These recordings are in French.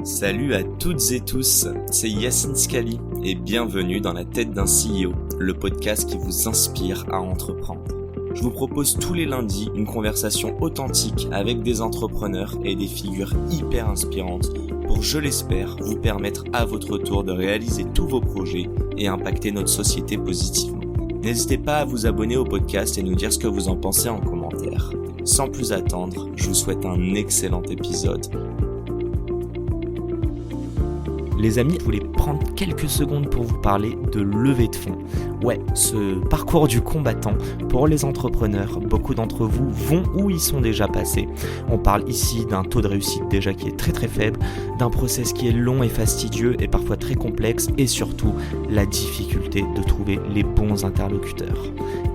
Salut à toutes et tous, c'est Yacine Scali et bienvenue dans la tête d'un CEO, le podcast qui vous inspire à entreprendre. Je vous propose tous les lundis une conversation authentique avec des entrepreneurs et des figures hyper inspirantes pour, je l'espère, vous permettre à votre tour de réaliser tous vos projets et impacter notre société positivement. N'hésitez pas à vous abonner au podcast et nous dire ce que vous en pensez en commentaire. Sans plus attendre, je vous souhaite un excellent épisode. Les amis, je voulais prendre quelques secondes pour vous parler de levée de fonds. Ouais, ce parcours du combattant pour les entrepreneurs, beaucoup d'entre vous vont où ils sont déjà passés. On parle ici d'un taux de réussite déjà qui est très très faible, d'un process qui est long et fastidieux et parfois très complexe et surtout la difficulté de trouver les bons interlocuteurs.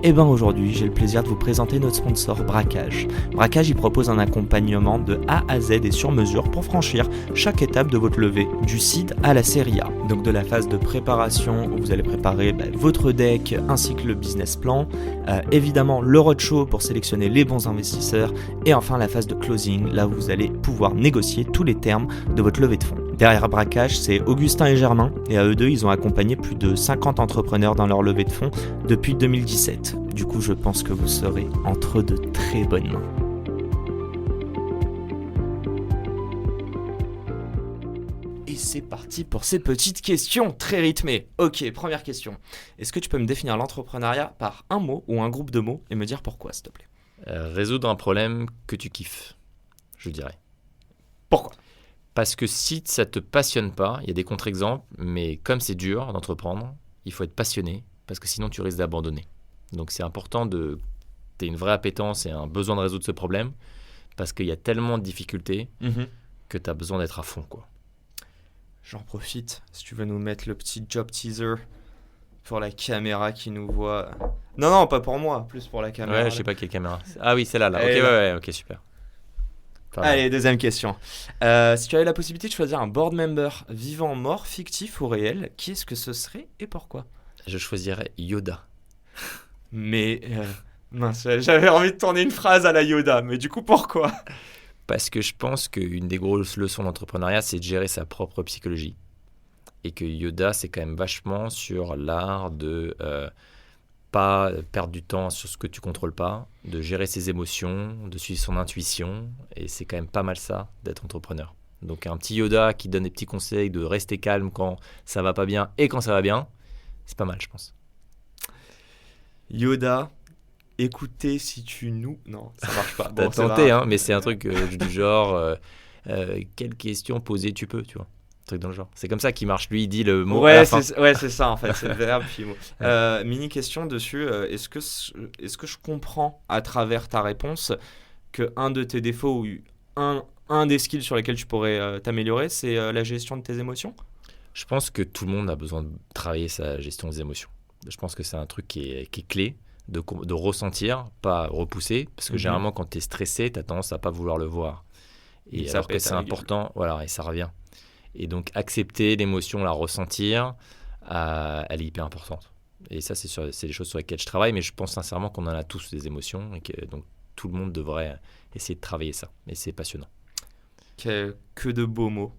Et bien aujourd'hui, j'ai le plaisir de vous présenter notre sponsor Braquage. Braquage, il propose un accompagnement de A à Z et sur mesure pour franchir chaque étape de votre levée, du seed à la série A. Donc de la phase de préparation où vous allez préparer votre deck ainsi que le business plan, évidemment le roadshow pour sélectionner les bons investisseurs et enfin la phase de closing, là où vous allez pouvoir négocier tous les termes de votre levée de fonds. Derrière Braquage, c'est Augustin et Germain et à eux deux, ils ont accompagné plus de 50 entrepreneurs dans leur levée de fonds depuis 2017. Du coup, je pense que vous serez entre de très bonnes mains. Et c'est parti pour ces petites questions très rythmées. Ok, première question. Est-ce que tu peux me définir l'entrepreneuriat par un mot ou un groupe de mots et me dire pourquoi, s'il te plaît ? Résoudre un problème que tu kiffes, je dirais. Pourquoi ? Parce que si ça ne te passionne pas, il y a des contre-exemples, mais comme c'est dur d'entreprendre, il faut être passionné, parce que sinon tu risques d'abandonner. Donc c'est important que tu aies une vraie appétence et un besoin de résoudre ce problème, parce qu'il y a tellement de difficultés que tu as besoin d'être à fond, quoi. J'en profite, si tu veux nous mettre le petit job teaser pour la caméra qui nous voit. Non, pas pour moi, plus pour la caméra. Ouais, je sais pas quelle caméra. Ah oui, c'est là. Ok, super. Pardon. Allez, deuxième question. Si tu avais la possibilité de choisir un board member vivant, mort, fictif ou réel, qui est-ce que ce serait et pourquoi ? Je choisirais Yoda. Mais mince, j'avais envie de tourner une phrase à la Yoda, mais du coup pourquoi ? Parce que je pense qu'une des grosses leçons d'entrepreneuriat, c'est de gérer sa propre psychologie. Et que Yoda, c'est quand même vachement sur l'art de pas perdre du temps sur ce que tu contrôles pas, de gérer ses émotions, de suivre son intuition. Et c'est quand même pas mal ça, d'être entrepreneur. Donc un petit Yoda qui donne des petits conseils de rester calme quand ça va pas bien et quand ça va bien, c'est pas mal, je pense. Yoda, écoutez si tu nous... Non, ça marche pas. T'as tenté, hein, mais c'est un truc du genre quelle question poser tu peux, tu vois. Truc dans le genre. C'est comme ça qu'il marche. Lui, il dit le mot à la fin. C'est ça en fait. C'est le verbe puis le mot. Mini question dessus. Est-ce que je comprends à travers ta réponse que un de tes défauts ou un des skills sur lesquels tu pourrais t'améliorer, c'est la gestion de tes émotions ? Je pense que tout le monde a besoin de travailler sa gestion des émotions. Je pense que c'est un truc qui est clé de ressentir, pas repousser, parce que généralement quand tu es stressé, tu as tendance à pas vouloir le voir. Et alors que c'est important, voilà, et ça revient. Et donc accepter l'émotion, la ressentir, elle est hyper importante. Et ça, c'est des choses sur lesquelles je travaille, mais je pense sincèrement qu'on en a tous des émotions, et que donc tout le monde devrait essayer de travailler ça. Et c'est passionnant. Que de beaux mots.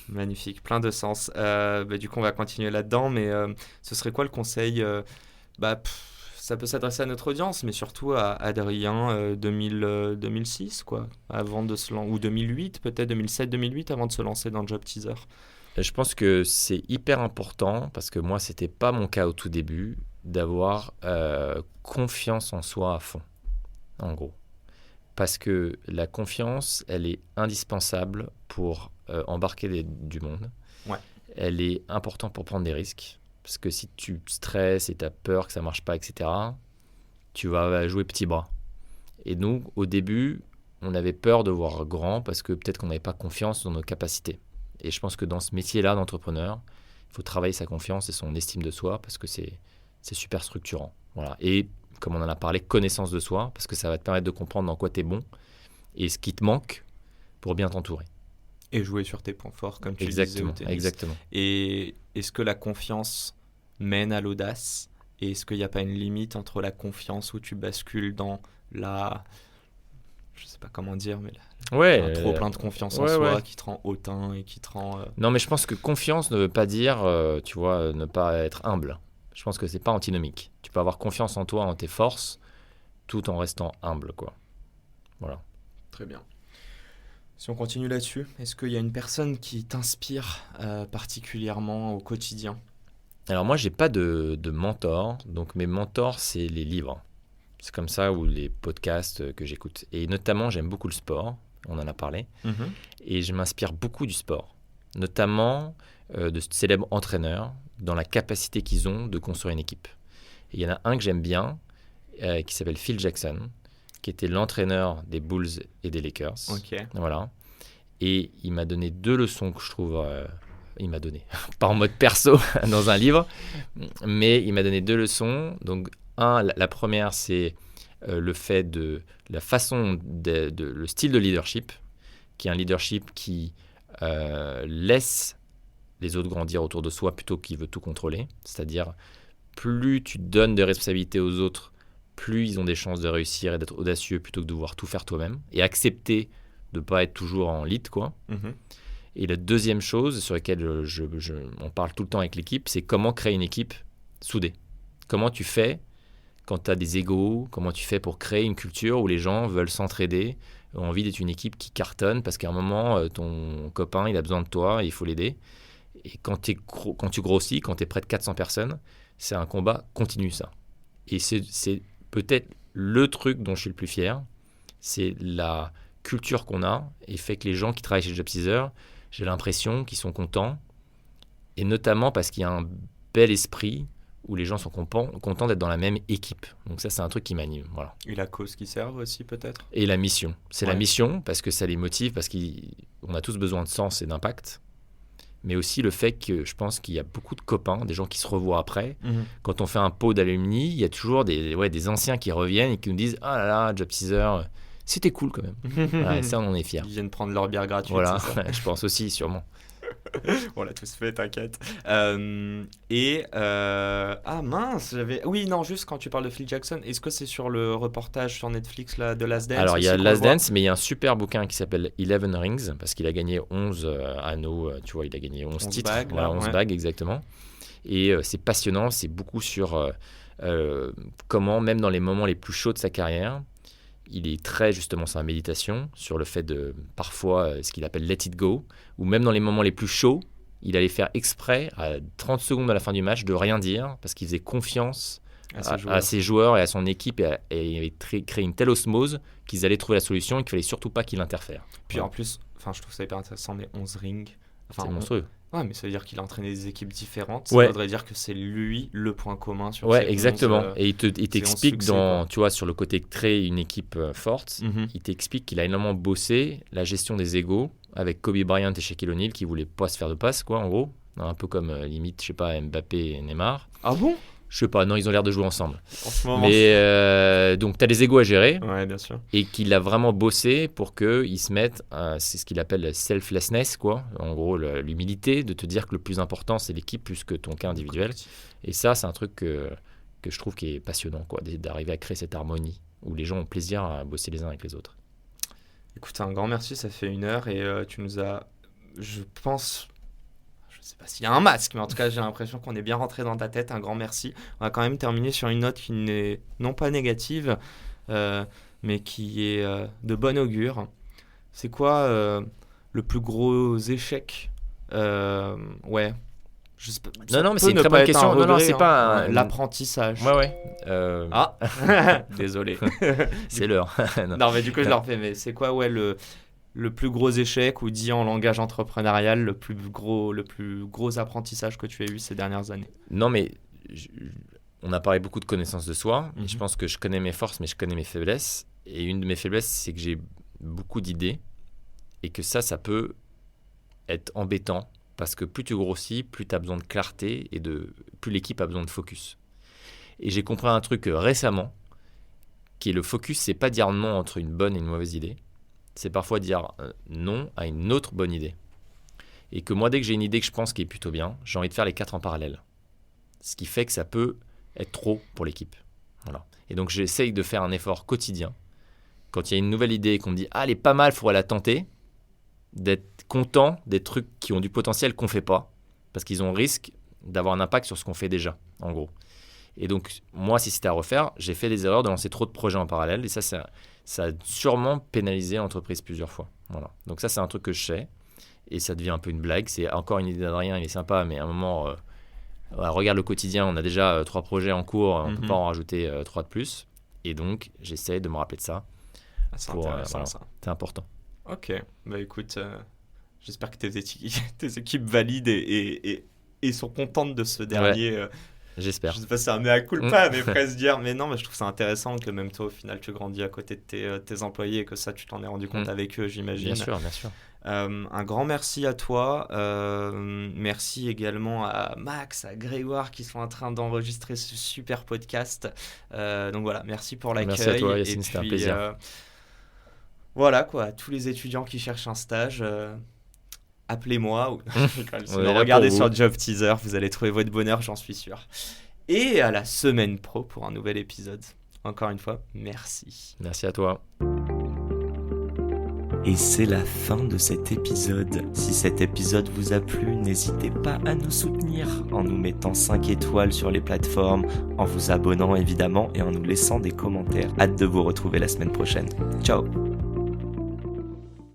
Magnifique, plein de sens. Du coup, on va continuer là-dedans, mais ce serait quoi le conseil ça peut s'adresser à notre audience, mais surtout à Adrien 2006, quoi, avant de se lancer, ou 2008, peut-être 2007-2008, avant de se lancer dans le job teaser. Je pense que c'est hyper important, parce que moi, c'était pas mon cas au tout début, d'avoir confiance en soi à fond, en gros. Parce que la confiance, elle est indispensable pour embarquer du monde. Ouais. Elle est importante pour prendre des risques. Parce que si tu stresses et tu as peur que ça ne marche pas, etc., tu vas jouer petit bras. Et nous, au début, on avait peur de voir grand parce que peut-être qu'on n'avait pas confiance dans nos capacités. Et je pense que dans ce métier-là d'entrepreneur, il faut travailler sa confiance et son estime de soi parce que c'est super structurant. Voilà. Et comme on en a parlé, connaissance de soi, parce que ça va te permettre de comprendre dans quoi tu es bon et ce qui te manque pour bien t'entourer. Et jouer sur tes points forts, comme tu disais au tennis. Exactement. Et est-ce que la confiance mène à l'audace ? Et est-ce qu'il n'y a pas une limite entre la confiance où tu bascules dans la... je sais pas comment dire, mais Ouais. trop plein de confiance en ouais, soi ouais. qui te rend hautain et qui te rend. Non, mais je pense que confiance ne veut pas dire, tu vois, ne pas être humble. Je pense que c'est pas antinomique. Tu peux avoir confiance en toi, en tes forces, tout en restant humble, quoi. Voilà. Très bien. Si on continue là-dessus, est-ce qu'il y a une personne qui t'inspire particulièrement au quotidien? Alors moi, j'ai pas de mentor, donc mes mentors, c'est les livres. C'est comme ça, ou les podcasts que j'écoute. Et notamment, j'aime beaucoup le sport, on en a parlé, Mhm. et je m'inspire beaucoup du sport, notamment de célèbres entraîneurs, dans la capacité qu'ils ont de construire une équipe. Et il y en a un que j'aime bien, qui s'appelle Phil Jackson, qui était l'entraîneur des Bulls et des Lakers. Ok. Voilà. Et il m'a donné 2 leçons que je trouve... il m'a donné, pas en mode perso, dans un livre, mais il m'a donné 2 leçons. Donc, la première, c'est le fait de la façon, le style de leadership, qui est un leadership qui laisse les autres grandir autour de soi plutôt qu'il veut tout contrôler. C'est-à-dire, plus tu donnes de responsabilités aux autres, plus ils ont des chances de réussir et d'être audacieux plutôt que de devoir tout faire toi-même. Et accepter de ne pas être toujours en lead, quoi. Mhm. Et la deuxième chose sur laquelle on parle tout le temps avec l'équipe, c'est comment créer une équipe soudée. Comment tu fais quand tu as des égos, comment tu fais pour créer une culture où les gens veulent s'entraider, ont envie d'être une équipe qui cartonne parce qu'à un moment, ton copain, il a besoin de toi et il faut l'aider. Et quand tu grossis, quand tu es près de 400 personnes, c'est un combat continu, ça. Et c'est peut-être le truc dont je suis le plus fier, c'est la culture qu'on a et fait que les gens qui travaillent chez JobSeezer, j'ai l'impression qu'ils sont contents, et notamment parce qu'il y a un bel esprit où les gens sont contents d'être dans la même équipe. Donc ça, c'est un truc qui m'anime. Voilà. Et la cause qui serve aussi, peut-être? Et la mission. C'est la Ouais. mission parce que ça les motive, parce qu'on a tous besoin de sens et d'impact. Mais aussi le fait que je pense qu'il y a beaucoup de copains, des gens qui se revoient après. Mhm. Quand on fait un pot d'alumni, il y a toujours des anciens qui reviennent et qui nous disent « Ah là là, JobSeezer, c'était cool quand même. » Voilà, et ça, on en est fiers. Ils viennent prendre leur bière gratuite, Voilà, c'est ça? je pense aussi, sûrement. On l'a tous fait, t'inquiète. Ah mince, j'avais... Oui, non, juste quand tu parles de Phil Jackson, est-ce que c'est sur le reportage sur Netflix là, de Last Dance? Alors, il y a aussi qu'on Last le voit? Dance, mais il y a un super bouquin qui s'appelle 11 Rings, parce qu'il a gagné 11 anneaux, tu vois, il a gagné 11 11 titres. bagues, Voilà, là, 11 ouais. bagues, exactement. Et c'est passionnant, c'est beaucoup sur comment, même dans les moments les plus chauds de sa carrière, il est très justement sur la méditation, sur le fait de parfois ce qu'il appelle let it go, ou même dans les moments les plus chauds, il allait faire exprès à 30 secondes à la fin du match de rien dire parce qu'il faisait confiance à ses joueurs et à son équipe, et il avait créé une telle osmose qu'ils allaient trouver la solution et qu'il fallait surtout pas qu'il interfère. Puis Voilà. en plus, enfin, je trouve ça hyper intéressant, mais 11 rings. Enfin, C'est monstrueux. Ouais, mais ça veut dire qu'il a entraîné des équipes différentes. Ouais. Ça voudrait dire que c'est lui le point commun sur Ouais, ces 11, exactement. Et il ces 11 t'explique succès, dans, quoi. tu vois, sur le côté créer une équipe forte, Mhm. il t'explique qu'il a énormément bossé la gestion des égos avec Kobe Bryant et Shaquille O'Neal qui voulaient pas se faire de passe, quoi, en gros. Un peu comme limite, je sais pas, Mbappé et Neymar. Ah bon? Je sais pas, non, ils ont l'air de jouer ensemble. En ce moment. Mais donc, tu as des égos à gérer Ouais, bien sûr. et qu'il a vraiment bossé pour qu'ils se mettent, c'est ce qu'il appelle le selflessness, quoi. En gros, l'humilité de te dire que le plus important, c'est l'équipe plus que ton cas individuel. Et ça, c'est un truc que je trouve qui est passionnant, quoi, d'arriver à créer cette harmonie où les gens ont plaisir à bosser les uns avec les autres. Écoute, un grand merci, ça fait 1 heure et tu nous as, je pense, je sais pas s'il y a un masque, mais en tout cas j'ai l'impression qu'on est bien rentré dans ta tête. Un grand merci. On va quand même terminer sur une note qui n'est non pas négative, mais qui est de bon augure. C'est quoi le plus gros échec? Ouais. Je sais pas, ça Non, mais peut c'est une ne très pas bonne être question. un Non, regret, c'est hein. pas L'apprentissage. Ouais. Ah, désolé. C'est l'heure. Non. Non, mais du coup, je le refais. Mais c'est quoi, ouais, le plus gros échec, ou dit en langage entrepreneurial, le plus gros apprentissage que tu as eu ces dernières années? Non, mais on a parlé beaucoup de connaissance de soi. Et Mhm. je pense que je connais mes forces, mais je connais mes faiblesses. Et une de mes faiblesses, c'est que j'ai beaucoup d'idées. Et que ça peut être embêtant. Parce que plus tu grossis, plus tu as besoin de clarté et plus l'équipe a besoin de focus. Et j'ai compris un truc récemment, qui est le focus, c'est pas dire non entre une bonne et une mauvaise idée. C'est parfois dire non à une autre bonne idée. Et que moi, dès que j'ai une idée que je pense qui est plutôt bien, j'ai envie de faire les 4 en parallèle. Ce qui fait que ça peut être trop pour l'équipe. Voilà. Et donc, j'essaye de faire un effort quotidien quand il y a une nouvelle idée et qu'on me dit ah, elle est pas mal, il faudrait la tenter, d'être content des trucs qui ont du potentiel qu'on fait pas, parce qu'ils ont risque d'avoir un impact sur ce qu'on fait déjà, en gros. Et donc, moi, si c'était à refaire, j'ai fait des erreurs de lancer trop de projets en parallèle. Et ça a sûrement pénalisé l'entreprise plusieurs fois. Voilà. Donc ça, c'est un truc que je sais. Et ça devient un peu une blague. C'est encore une idée d'Adrien, il est sympa. Mais à un moment, regarde le quotidien. On a déjà 3 projets en cours. On ne peut pas en rajouter 3 de plus. Et donc, j'essaie de me rappeler de ça. C'est intéressant, ça. C'est important. Ok. Bah écoute, j'espère que tes équipes valident et sont contentes de ce dernier... Ouais. J'espère. Je sais pas si c'est un mea culpa, mais presque dire. Mais non, mais je trouve ça intéressant que même toi, au final, tu grandis à côté de tes employés et que ça, tu t'en es rendu compte avec eux, j'imagine. Bien sûr, bien sûr. Un grand merci à toi. Merci également à Max, à Grégoire qui sont en train d'enregistrer ce super podcast. Donc voilà, merci pour l'accueil. Merci à toi, Yacine, c'était un plaisir. Voilà quoi, tous les étudiants qui cherchent un stage. Appelez-moi ou regardez sur Job Teaser, vous allez trouver votre bonheur, j'en suis sûr. Et à la semaine pro pour un nouvel épisode. Encore une fois, merci. Merci à toi. Et c'est la fin de cet épisode. Si cet épisode vous a plu, n'hésitez pas à nous soutenir en nous mettant 5 étoiles sur les plateformes, en vous abonnant évidemment et en nous laissant des commentaires. Hâte de vous retrouver la semaine prochaine. Ciao!